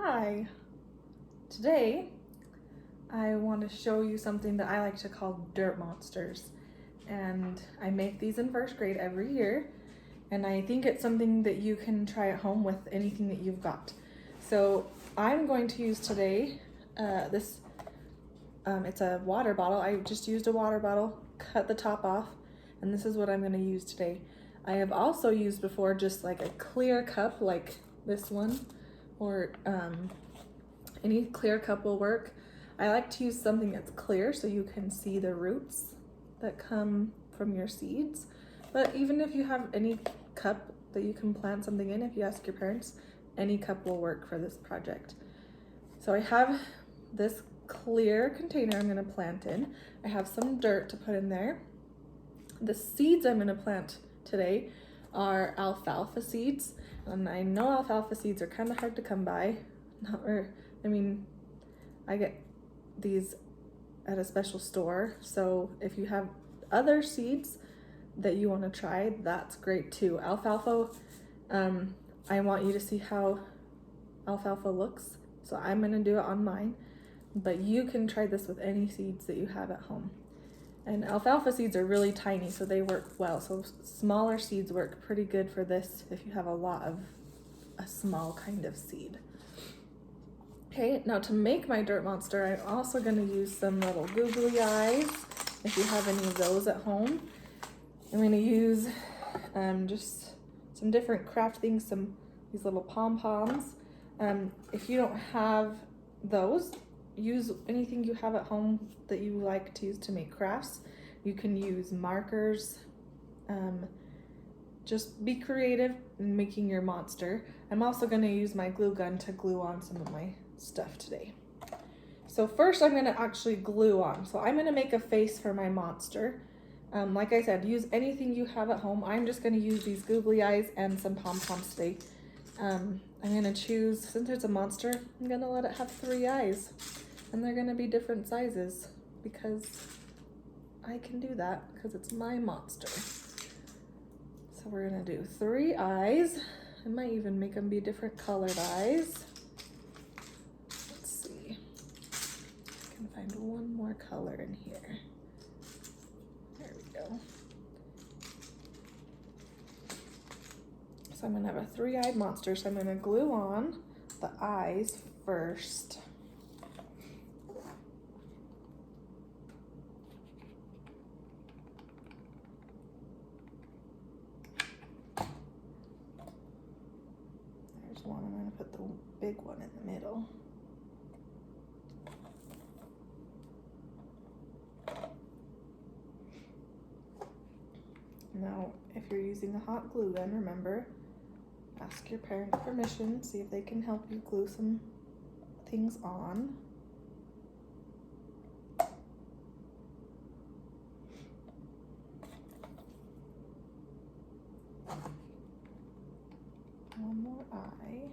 Hi! Today I want to show you something that I like to call dirt monsters, and I make these in first grade every year, and I think it's something that you can try at home with anything that you've got. So I'm going to use today it's a water bottle. I just used a water bottle, cut the top off, and this is what I'm going to use today. I have also used before just like a clear cup like this one, or any clear cup will work. I like to use something that's clear so you can see the roots that come from your seeds. But even if you have any cup that you can plant something in, if you ask your parents, any cup will work for this project. So I have this clear container I'm going to plant in. I have some dirt to put in there. The seeds I'm going to plant today are alfalfa seeds, and I know alfalfa seeds are kind of hard to come by. I get these at a special store, so if you have other seeds that you want to try, that's great too. Alfalfa, I want you to see how alfalfa looks, so I'm going to do it on mine, but you can try this with any seeds that you have at home. And alfalfa seeds are really tiny, so they work well. So smaller seeds work pretty good for this if you have a lot of a small kind of seed. Okay, now to make my dirt monster, I'm also going to use some little googly eyes, if you have any of those at home. I'm going to use just some different craft things, these little pom-poms. If you don't have those, use anything you have at home that you like to use to make crafts. You can use markers. Just be creative in making your monster. I'm also going to use my glue gun to glue on some of my stuff today. So first I'm going to actually glue on. So I'm going to make a face for my monster. Like I said, use anything you have at home. I'm just going to use these googly eyes and some pom-poms today. I'm going to choose, since it's a monster, I'm going to let it have 3 eyes. And they're going to be different sizes because I can do that because it's my monster. So we're going to do 3 eyes. I might even make them be different colored eyes. Let's see. I can find one more color in here. There we go. So I'm going to have a 3-eyed monster. So I'm going to glue on the eyes first. There's one. I'm going to put the big one in the middle. Now, if you're using a hot glue gun, remember, ask your parents permission, see if they can help you glue some things on. One more eye.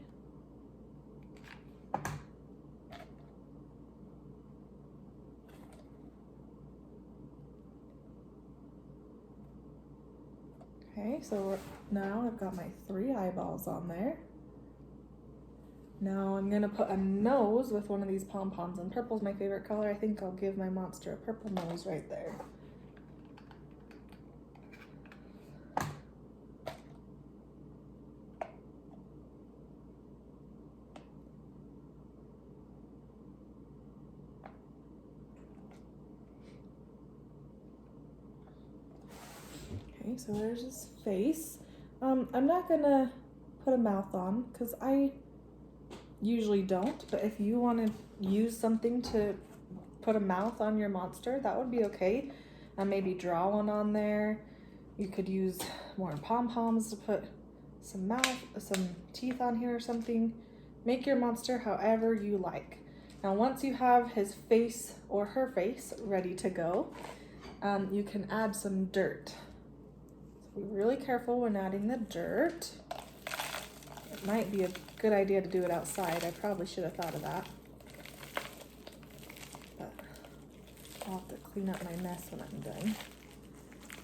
Okay, so now I've got my 3 eyeballs on there. Now I'm gonna put a nose with one of these pom-poms, and purple's my favorite color. I think I'll give my monster a purple nose right there. Okay, so there's his face. I'm not gonna put a mouth on because I usually don't, but if you want to use something to put a mouth on your monster, that would be okay. Maybe draw one on there. You could use more pom-poms to put some teeth on here or something. Make your monster however you like. Now once you have his face or her face ready to go, you can add some dirt. So be really careful when adding the dirt. It might be a good idea to do it outside. I probably should have thought of that. But I'll have to clean up my mess when I'm done.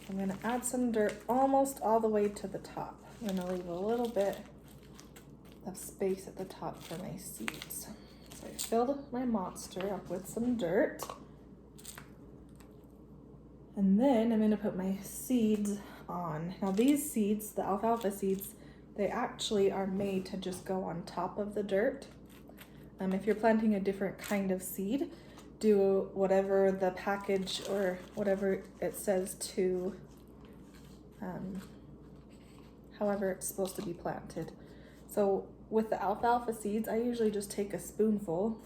I'm going to add some dirt almost all the way to the top. I'm going to leave a little bit of space at the top for my seeds. So I filled my monster up with some dirt. And then I'm going to put my seeds on. Now these seeds, the alfalfa seeds, they actually are made to just go on top of the dirt. If you're planting a different kind of seed, do whatever the package or whatever it says to, however it's supposed to be planted. So with the alfalfa seeds, I usually just take a spoonful,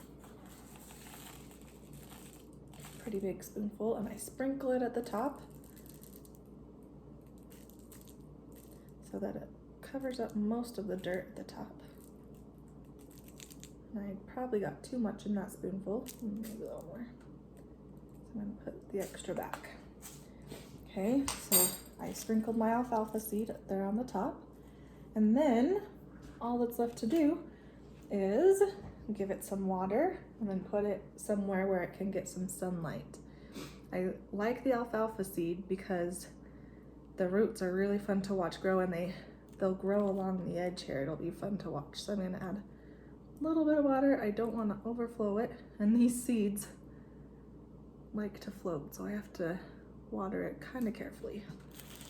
pretty big spoonful, and I sprinkle it at the top so that it covers up most of the dirt at the top. And I probably got too much in that spoonful, maybe a little more. So I'm gonna put the extra back. Okay, so I sprinkled my alfalfa seed there on the top, and then all that's left to do is give it some water and then put it somewhere where it can get some sunlight. I like the alfalfa seed because the roots are really fun to watch grow, and they'll grow along the edge here. It'll be fun to watch. So I'm gonna add a little bit of water. I don't want to overflow it, and these seeds like to float, so I have to water it kind of carefully.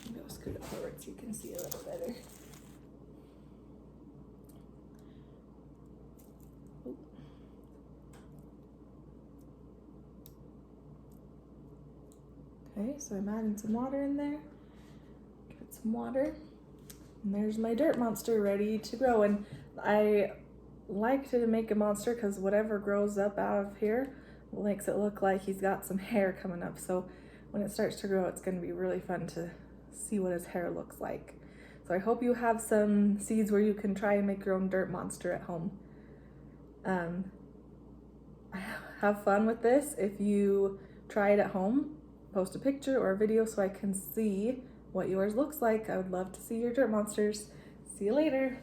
Maybe I'll scoot it forward so you can see a little better. Okay, so I'm adding some water in there. Give it some water. And there's my dirt monster ready to grow. And I like to make a monster because whatever grows up out of here makes it look like he's got some hair coming up. So when it starts to grow, it's going to be really fun to see what his hair looks like. So I hope you have some seeds where you can try and make your own dirt monster at home. Have fun with this. If you try it at home, post a picture or a video so I can see what yours looks like. I would love to see your dirt monsters. See you later.